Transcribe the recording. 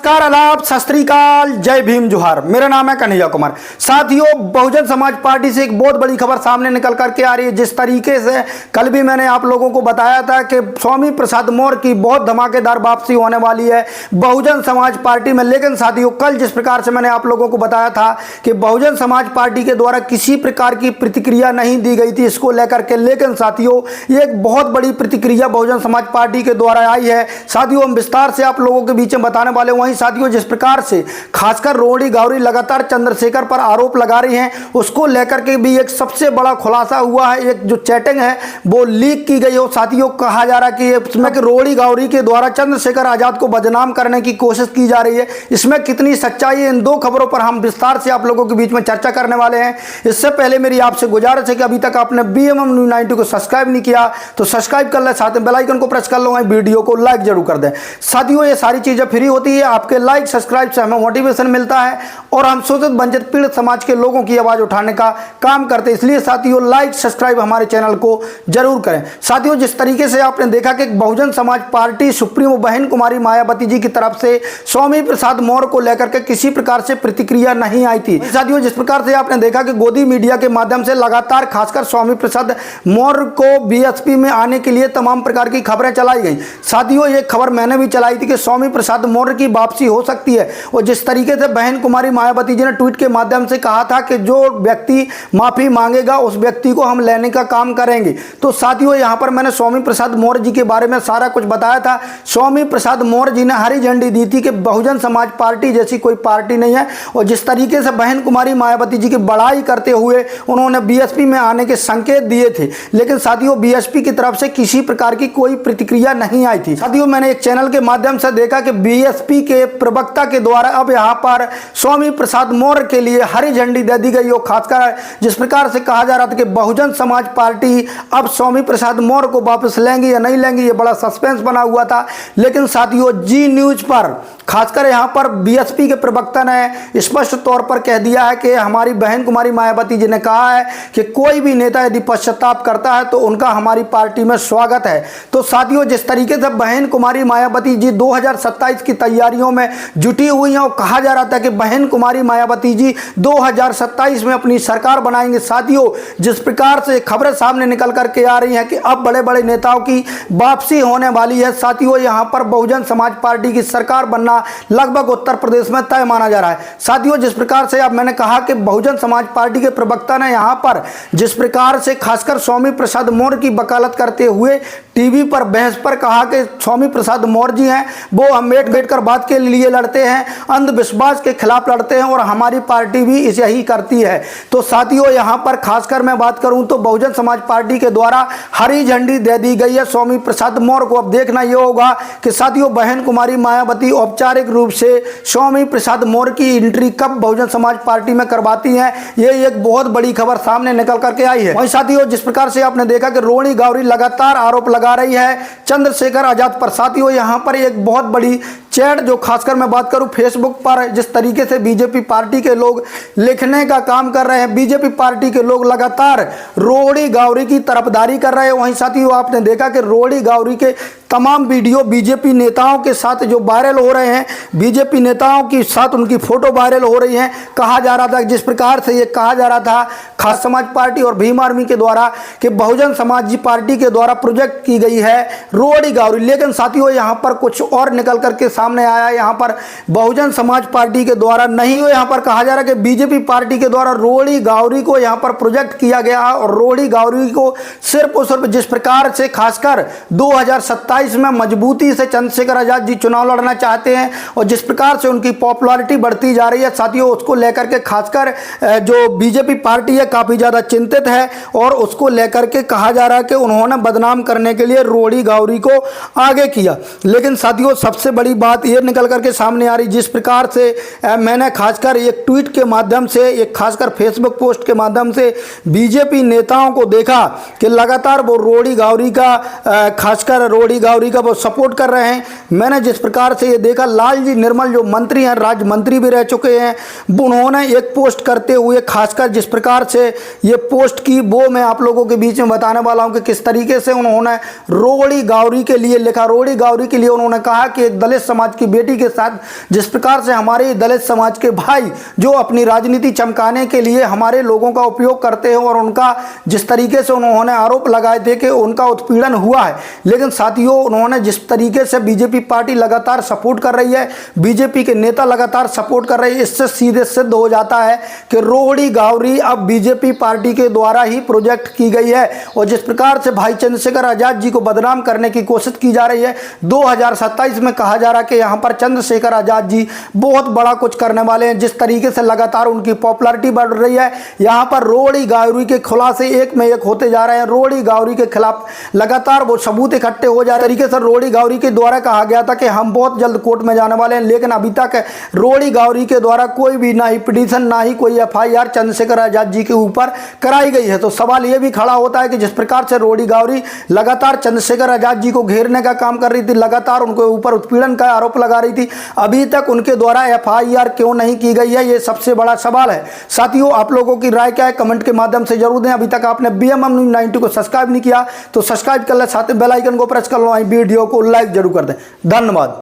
नमस्कार, आदाब, सत श्री अकाल, जय भीम, जोहार। मेरा नाम है कन्हैया कुमार। साथियों, बहुजन समाज पार्टी से एक बहुत बड़ी खबर सामने निकल करके आ रही है। जिस तरीके से कल भी मैंने आप लोगों को बताया था कि स्वामी प्रसाद मौर्य की बहुत धमाकेदार वापसी होने वाली है बहुजन समाज पार्टी में। लेकिन साथियों, कल जिस प्रकार से मैंने आप लोगों को बताया था कि बहुजन समाज पार्टी के द्वारा किसी प्रकार की प्रतिक्रिया नहीं दी गई थी इसको लेकर के, लेकिन साथियों ये एक बहुत बड़ी प्रतिक्रिया बहुजन समाज पार्टी के द्वारा आई है। साथियों, हम विस्तार से आप लोगों के बीच में बताने वाले। वहीं साथियों, जिस प्रकार से खासकर रोड़ी गावरी लगातार चंद्रशेखर पर आरोप लगा रही हैं, उसको लेकर के भी एक सबसे बड़ा खुलासा हुआ है। एक जो चैटिंग है वो लीक की गई हो। साथियों, कहा जा रहा है कि इसमें रोड़ी गावरी के द्वारा चंद्रशेखर आजाद को बदनाम करने की कोशिश की जा रही है। इसमें कितनी सच्चाई है, इन दो खबरों पर हम विस्तार से आप लोगों के बीच में चर्चा करने वाले हैं। इससे पहले मेरी आपसे गुजारिश है कि अभी तक आपने BMM News 90 को सब्सक्राइब नहीं किया तो सब्सक्राइब कर ले, साथ में बेल आइकन को प्रेस कर लो, वीडियो को लाइक जरूर कर दें। साथियों, ये सारी चीजें फ्री होती है। आपके लाइक सब्सक्राइब से हमें मोटिवेशन मिलता है और हम शोषित वंचित पीड़ित समाज के लोगों की आवाज उठाने का काम करते हैं। इसलिए साथियों, लाइक सब्सक्राइब हमारे चैनल को जरूर करें। साथियों, जिस तरीके से आपने देखा कि बहुजन समाज पार्टी सुप्रीमो बहन कुमारी मायावती जी की तरफ से स्वामी प्रसाद मौर्य को लेकर के किसी प्रकार से प्रतिक्रिया नहीं आई थी। साथियों, जिस प्रकार से आपने देखा कि गोदी मीडिया के माध्यम से लगातार खासकर स्वामी प्रसाद मौर्य को BSP में आने के लिए तमाम प्रकार की खबरें चलाई गई। साथियों, ये खबर मैंने भी चलाई थी कि स्वामी प्रसाद मौर्य की वापसी हो सकती है। और जिस तरीके से बहन कुमारी मायावती जी ने ट्वीट के माध्यम से कहा था कि जो व्यक्ति माफी मांगेगा उस व्यक्ति को हम लेने का काम करेंगे। तो साथियों, यहां पर मैंने स्वामी प्रसाद मौर्य जी के बारे में सारा कुछ बताया था। स्वामी प्रसाद मौर्य जी ने हरी झंडी दी थी कि बहुजन समाज पार्टी जैसी कोई पार्टी नहीं है। और जिस तरीके से बहन कुमारी मायावती जी की बड़ाई करते हुए उन्होंने BSP में आने के संकेत दिए थे, लेकिन साथियों BSP की तरफ से किसी प्रकार की कोई प्रतिक्रिया नहीं आई थी। साथियों, मैंने एक चैनल के माध्यम से देखा कि BSP के प्रवक्ता के द्वारा अब यहां पर स्वामी प्रसाद मौर्य के लिए हरी झंडी दे दी गई हो। खासकर जिस प्रकार से कहा जा रहा था कि बहुजन समाज पार्टी अब स्वामी प्रसाद मौर्य को वापस लेंगी या नहीं लेंगी, ये बड़ा सस्पेंस बना हुआ था। लेकिन साथियों, जी न्यूज पर खासकर यहां पर BSP के प्रवक्ता ने स्पष्ट तौर पर कह दिया है कि हमारी बहन कुमारी मायावती जी ने कहा है कि कोई भी नेता यदि पश्चाताप करता है तो उनका हमारी पार्टी में स्वागत है। तो साथियों, जिस तरीके से बहन कुमारी मायावती जी 2027 की तैयारियों में जुटी हुई हैं और कहा जा रहा था कि बहन कुमारी मायावती जी 2027 में अपनी सरकार बनाएंगे। साथियों, जिस प्रकार से खबरें सामने निकल करके आ रही हैं कि अब बड़े बड़े नेताओं की वापसी होने वाली है। साथियों, यहां पर बहुजन समाज पार्टी की सरकार बनना लगभग उत्तर प्रदेश में तय माना जा रहा है। साथियों, जिस प्रकार से अब मैंने कहा कि बहुजन समाज पार्टी के प्रवक्ता ने यहां पर जिस प्रकार से खासकर स्वामी प्रसाद मौर्य की वकालत करते हुए टीवी पर बहस पर कहा कि स्वामी प्रसाद मौर्य जी हैं वो हम बैठकर बात के लिए लड़ते हैं, अंधविश्वास के खिलाफ लड़ते हैं और हमारी पार्टी भी इसे ही करती है। तो साथियों, यहां पर खासकर मैं बात करूं तो बहुजन समाज पार्टी के द्वारा हरी झंडी दे दी गई है स्वामी प्रसाद मौर्य को। अब देखना यह होगा कि साथियों बहन कुमारी मायावती औपचारिक रूप से स्वामी प्रसाद मौर्य की एंट्री कब बहुजन समाज पार्टी में करवाती हैं। यह एक बहुत बड़ी खबर सामने निकल करके आई है। वहीं साथियों, जिस प्रकार से आपने देखा कि रोड़ी गावरी लगातार आरोप लगा रही है चंद्रशेखर आजाद पर। साथियों, यहां पर एक बहुत बड़ी चैट जो खासकर मैं बात करूं फेसबुक पर जिस तरीके से BJP पार्टी के लोग लिखने का काम कर रहे हैं, BJP पार्टी के लोग लगातार रोड़ी गावरी की तरफदारी कर रहे हैं। वहीं साथियों, आपने देखा कि रोड़ी गावरी के तमाम वीडियो BJP नेताओं के साथ जो वायरल हो रहे हैं, BJP नेताओं के साथ उनकी फोटो वायरल हो रही है। कहा जा रहा था जिस प्रकार से ये कहा जा रहा था खास समाज पार्टी और भीम आर्मी के द्वारा कि बहुजन समाज पार्टी के द्वारा प्रोजेक्ट की गई है रोड़ी गावरी। लेकिन साथियों, यहां पर कुछ और निकल करके सामने आया। यहां पर बहुजन समाज पार्टी के द्वारा नहीं, यहां पर कहा जा रहा है कि BJP पार्टी के द्वारा रोड़ी गावरी को यहां पर प्रोजेक्ट किया गया और रोड़ी गावरी को सिर्फ और सिर्फ जिस प्रकार से खासकर 2027 में मजबूती से चंद्रशेखर आजाद जी चुनाव लड़ना चाहते हैं और जिस प्रकार से उनकी पॉपुलैरिटी बढ़ती जा रही है, साथियों उसको लेकर के खासकर जो BJP पार्टी है काफी ज्यादा चिंतित है और उसको लेकर के कहा जा रहा है कि उन्होंने बदनाम करने के लिए रोड़ी गावरी को आगे किया। लेकिन साथियों, सबसे बड़ी बात यह निकल करके सामने आ रही, जिस प्रकार से मैंने खासकर एक ट्वीट के माध्यम से, एक खासकर फेसबुक पोस्ट के माध्यम से BJP नेताओं को देखा कि लगातार वो रोड़ी गावरी का खासकर रोड़ी गावरी का वो सपोर्ट कर रहे हैं। मैंने जिस प्रकार से ये देखा, लालजी निर्मल जो मंत्री हैं, राज्य मंत्री भी रह चुके हैं, उन्होंने एक पोस्ट करते हुए खासकर जिस प्रकार से ये पोस्ट की वो मैं आप लोगों के बीच में बताने वाला हूं कि किस तरीके से उन्होंने रोड़ी गावरी के लिए लिखा। रोड़ी गावरी के लिए उन्होंने कहा कि एक दलित समाज की बेटी के साथ जिस प्रकार से हमारे दलित समाज के भाई जो अपनी राजनीति चमकाने के लिए हमारे लोगों का उपयोग करते हैं, और उनका जिस तरीके से उन्होंने आरोप लगाए थे कि उनका उत्पीड़न हुआ है, लेकिन साथियों उन्होंने जिस तरीके से बीजेपी पार्टी लगातार सपोर्ट कर रही है, बीजेपी के नेता लगातार सपोर्ट कर रहे हैं, इससे सीधे सिद्ध हो जाता है कि रोहड़ी गावरी अब बीजेपी पार्टी के द्वारा ही प्रोजेक्ट की गई है। और जिस प्रकार से भाई चंद्रशेखर आजाद जी को बदनाम करने की कोशिश की जा रही है, 2027 में कहा जा रहा है कि यहां पर चंद्रशेखर आजाद जी बहुत बड़ा कुछ करने वाले हैं। जिस तरीके से लगातार उनकी पॉपुलैरिटी बढ़ रही है, यहां पर रोहड़ी गावरी के खुलासे एक में एक होते जा रहे हैं। रोहड़ी गावरी के खिलाफ लगातार वो सबूत इकट्ठे हो जा रहे हैं। तरीके से रोहड़ी गावरी के द्वारा कहा गया था कि हम बहुत जल्द कोर्ट में जाने वाले हैं, लेकिन अभी तक रोहड़ी गावरी के द्वारा कोई भी ना ही पिटीशन ना ही कोई एफआईआर चंद्रशेखर आजाद जी के ऊपर कराई गई है। तो सवाल यह भी खड़ा होता है कि जिस प्रकार से रोहड़ी गावरी लगातार चंद्रशेखर आजाद जी को घेरने का काम कर रही थी, लगातार उनके ऊपर उत्पीड़न का आरोप लगा रही थी, अभी तक उनके द्वारा एफआईआर क्यों नहीं की गई है, ये सबसे बड़ा सवाल है। साथियों आप लोगों की राय क्या है, कमेंट के माध्यम से जरूर दें। अभी तक आपने बीएमएम न्यूज़ 90 को सब्सक्राइब नहीं किया तो सब्सक्राइब कर ले, साथ ही बेल आइकन को प्रेस कर लो, वीडियो को लाइक जरूर कर दें। धन्यवाद।